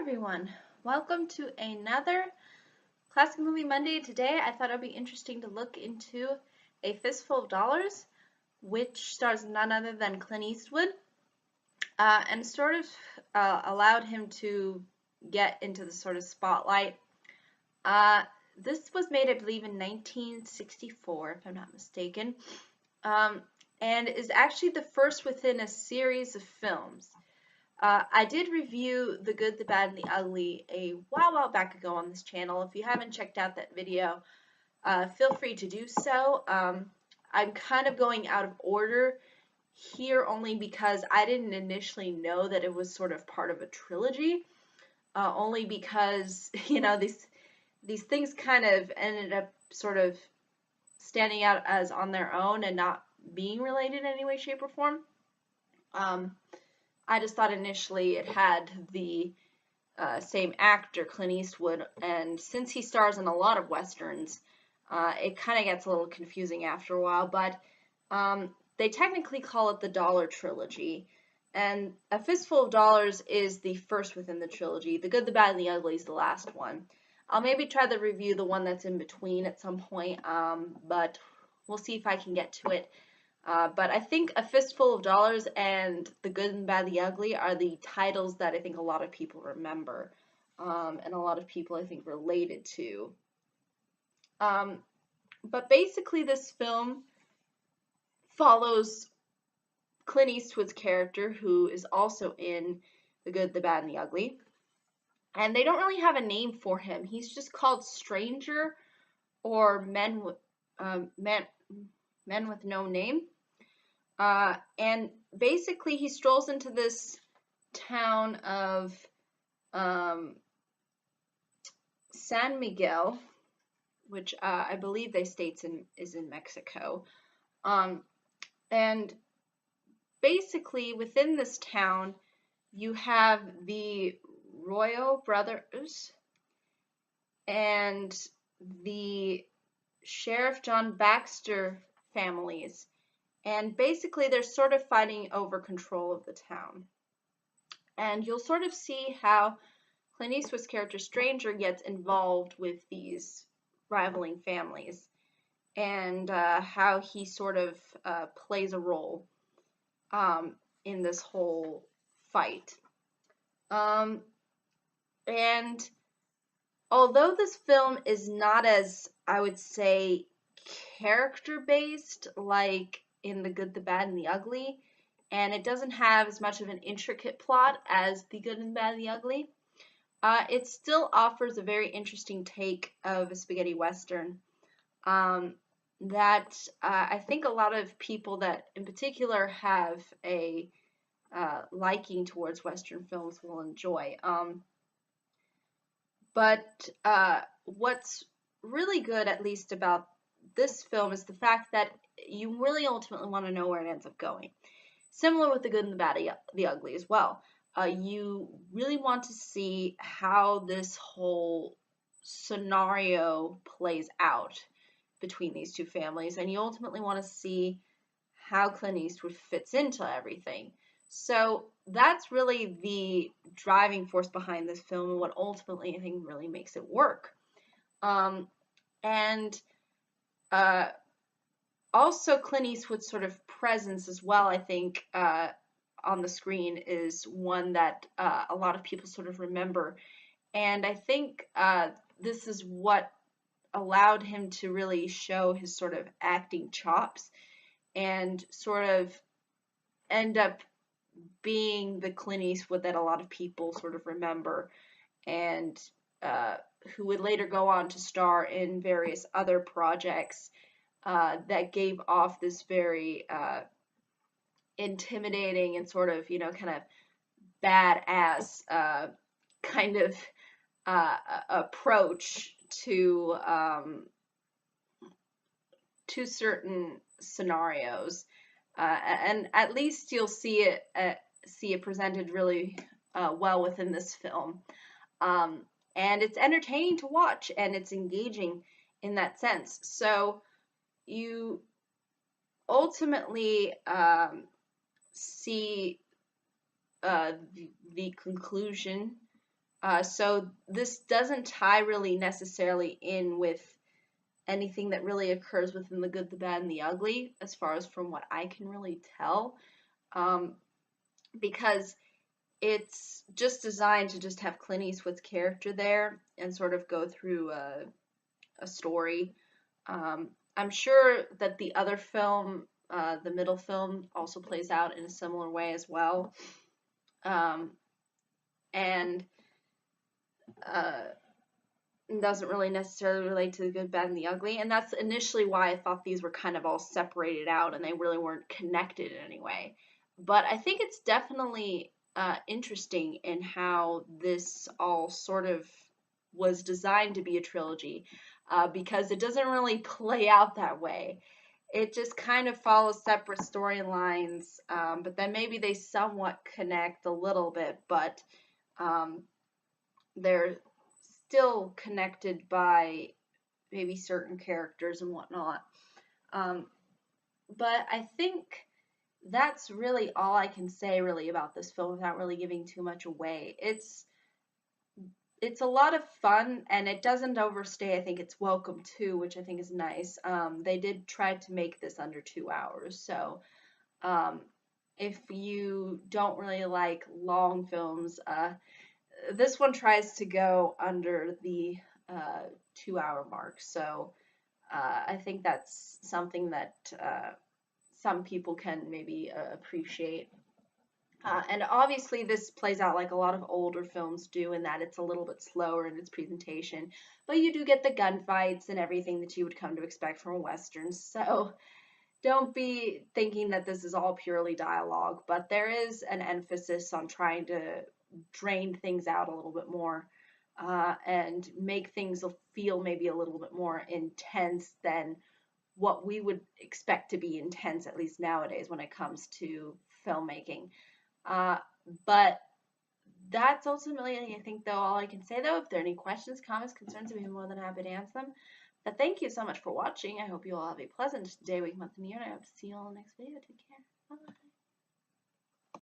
everyone. Welcome to another Classic Movie Monday. Today I thought it would be interesting to look into A Fistful of Dollars, which stars none other than Clint Eastwood, and sort of allowed him to get into the sort of spotlight. This was made, I believe, in 1964, if I'm not mistaken, and is actually the first within a series of films. I did review The Good, the Bad, and the Ugly a while back ago on this channel. If you haven't checked out that video, feel free to do so. I'm kind of going out of order here only because I didn't initially know that it was sort of part of a trilogy. Only because, these things kind of ended up sort of standing out as on their own and not being related in any way, shape, or form. I just thought initially it had the same actor, Clint Eastwood, and since he stars in a lot of westerns, it kind of gets a little confusing after a while, but they technically call it the Dollar Trilogy, and A Fistful of Dollars is the first within the trilogy. The Good, the Bad, and the Ugly is the last one. I'll maybe try to review the one that's in between at some point, but we'll see if I can get to it. But I think A Fistful of Dollars and The Good and Bad, the Ugly are the titles that I think a lot of people remember, and a lot of people I think related to. But basically this film follows Clint Eastwood's character, who is also in The Good, the Bad, and the Ugly. And they don't really have a name for him. He's just called Stranger or Men with No Name. And basically he strolls into this town of San Miguel, which I believe they states is in Mexico. And basically within this town you have the Royal brothers and the Sheriff John Baxter families. And basically they're sort of fighting over control of the town. And you'll sort of see how Clint Eastwood's character Stranger gets involved with these rivaling families, and how he sort of plays a role in this whole fight. And although this film is not as, I would say, character-based like in The Good, the Bad, and the Ugly, and it doesn't have as much of an intricate plot as The Good and Bad and the Ugly, it still offers a very interesting take of a spaghetti western that I think a lot of people that in particular have a liking towards western films will enjoy. But what's really good, at least about this film, is the fact that you really ultimately want to know where it ends up going. Similar with The Good and the Bad, the Ugly as well. You really want to see how this whole scenario plays out between these two families, and you ultimately want to see how Clint Eastwood fits into everything. So that's really the driving force behind this film, and what ultimately I think really makes it work. Also Clint Eastwood's sort of presence as well, I think, on the screen is one that a lot of people sort of remember. And I think this is what allowed him to really show his sort of acting chops and sort of end up being the Clint Eastwood that a lot of people sort of remember, and who would later go on to star in various other projects that gave off this very intimidating and sort of, kind of badass kind of approach to certain scenarios, and at least you'll see it presented really well within this film, and it's entertaining to watch and it's engaging in that sense. So you ultimately see the conclusion So this doesn't tie really necessarily in with anything that really occurs within the good, the bad, and the ugly, as far as from what I can really tell, um, because it's just designed to just have Clint Eastwood's character there and sort of go through a story. I'm sure that the other film, the middle film, also plays out in a similar way as well. Um, and uh, doesn't really necessarily relate to the good, bad, and the ugly. And that's initially why I thought these were kind of all separated out and they really weren't connected in any way. But I think it's definitely interesting in how this all sort of was designed to be a trilogy, because it doesn't really play out that way. It just kind of follows separate storylines, but then maybe they somewhat connect a little bit, but um, they're still connected by maybe certain characters and whatnot. Um, but I think that's really all I can say really about this film without really giving too much away. It's a lot of fun and it doesn't overstay. I think it's welcome too, which I think is nice. They did try to make this under 2 hours, so um, if you don't really like long films, this one tries to go under the 2 hour mark. So I think that's something that some people can maybe appreciate. And obviously, this plays out like a lot of older films do, in that it's a little bit slower in its presentation. But you do get the gunfights and everything that you would come to expect from a Western. So don't be thinking that this is all purely dialogue, but there is an emphasis on trying to drain things out a little bit more, and make things feel maybe a little bit more intense than what we would expect to be intense, at least nowadays, when it comes to filmmaking. Uh, but that's ultimately, I think, though, all I can say, though. If there are any questions, comments, concerns, I'd be more than happy to answer them. But thank you so much for watching. I hope you all have a pleasant day, week, month, and year, and I hope to see you all in the next video. Take care. Bye.